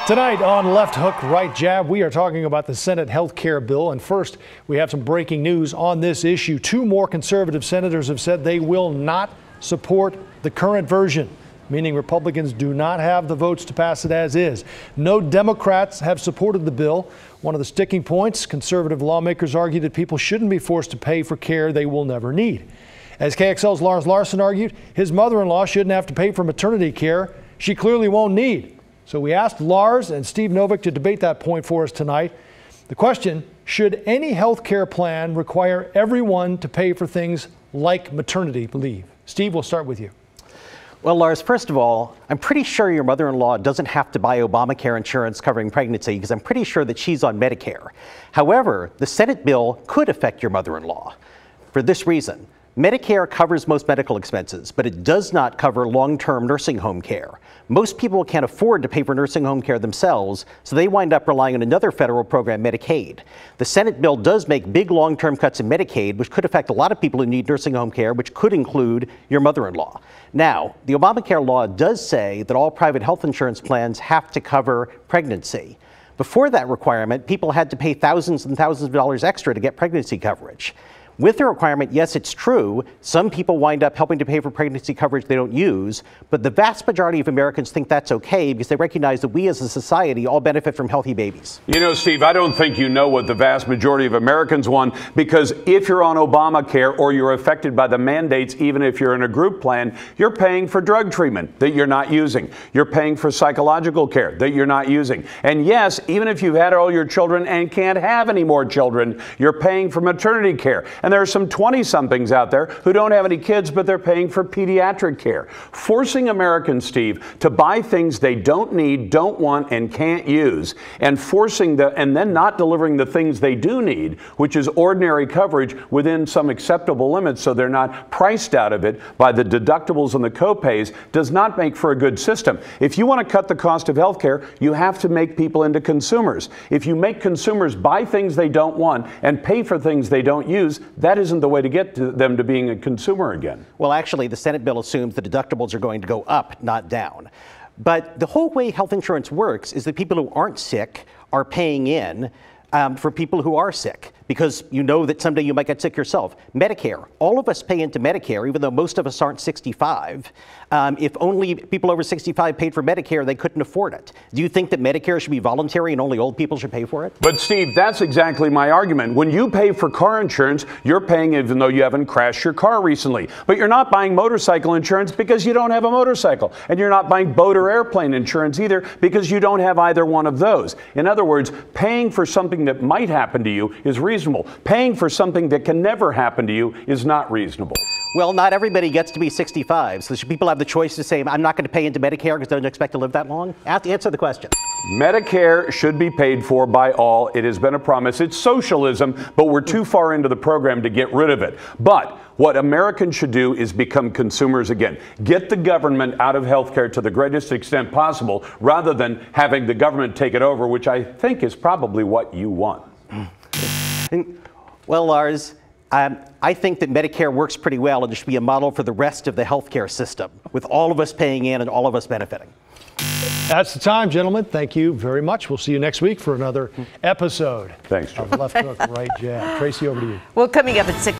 Tonight on Left Hook, Right Jab, we are talking about the Senate health care bill. And first, we have some breaking news on this issue. Two more conservative senators have said they will not support the current version, meaning Republicans do not have the votes to pass it as is. No Democrats have supported the bill. One of the sticking points, conservative lawmakers argue that people shouldn't be forced to pay for care they will never need. As KXL's Lars Larson argued, his mother-in-law shouldn't have to pay for maternity care she clearly won't need. So we asked Lars and Steve Novick to debate that point for us tonight. The question, should any health care plan require everyone to pay for things like maternity leave? Steve, we'll start with you. Well, Lars, first of all, I'm pretty sure your mother-in-law doesn't have to buy Obamacare insurance covering pregnancy because I'm pretty sure that she's on Medicare. However, the Senate bill could affect your mother-in-law for this reason. Medicare covers most medical expenses, but it does not cover long-term nursing home care. Most people can't afford to pay for nursing home care themselves, so they wind up relying on another federal program, Medicaid. The Senate bill does make big long-term cuts in Medicaid, which could affect a lot of people who need nursing home care, which could include your mother-in-law. Now, the Obamacare law does say that all private health insurance plans have to cover pregnancy. Before that requirement, people had to pay thousands and thousands of dollars extra to get pregnancy coverage. With the requirement, yes, it's true, some people wind up helping to pay for pregnancy coverage they don't use, but the vast majority of Americans think that's okay because they recognize that we as a society all benefit from healthy babies. You know, Steve, I don't think you know what the vast majority of Americans want, because if you're on Obamacare or you're affected by the mandates, even if you're in a group plan, you're paying for drug treatment that you're not using. You're paying for psychological care that you're not using. And yes, even if you've had all your children and can't have any more children, you're paying for maternity care. And there are some 20-somethings out there who don't have any kids, but they're paying for pediatric care. Forcing Americans, Steve, to buy things they don't need, don't want, and can't use, and then not delivering the things they do need, which is ordinary coverage within some acceptable limits so they're not priced out of it by the deductibles and the copays, does not make for a good system. If you want to cut the cost of health care, you have to make people into consumers. If you make consumers buy things they don't want and pay for things they don't use, that isn't the way to get them to being a consumer again. Well, actually, the Senate bill assumes the deductibles are going to go up, not down. But the whole way health insurance works is that people who aren't sick are paying in for people who are sick, because you know that someday you might get sick yourself. Medicare, all of us pay into Medicare, even though most of us aren't 65. If only people over 65 paid for Medicare, they couldn't afford it. Do you think that Medicare should be voluntary and only old people should pay for it? But Steve, that's exactly my argument. When you pay for car insurance, you're paying even though you haven't crashed your car recently. But you're not buying motorcycle insurance because you don't have a motorcycle. And you're not buying boat or airplane insurance either because you don't have either one of those. In other words, paying for something that might happen to you is reasonable. Paying for something that can never happen to you is not reasonable. Well, not everybody gets to be 65, so should people have the choice to say, I'm not going to pay into Medicare because I don't expect to live that long? Answer the question. Medicare should be paid for by all. It has been a promise. It's socialism, but we're too far into the program to get rid of it. But what Americans should do is become consumers again. Get the government out of healthcare to the greatest extent possible, rather than having the government take it over, which I think is probably what you want. Well, Lars, I think that Medicare works pretty well, and it should be a model for the rest of the healthcare system, with all of us paying in and all of us benefiting. That's the time, gentlemen. Thank you very much. We'll see you next week for another episode. Thanks, Joe. Of Left Hook, Right Jab. Tracy, over to you. Well, coming up at 6.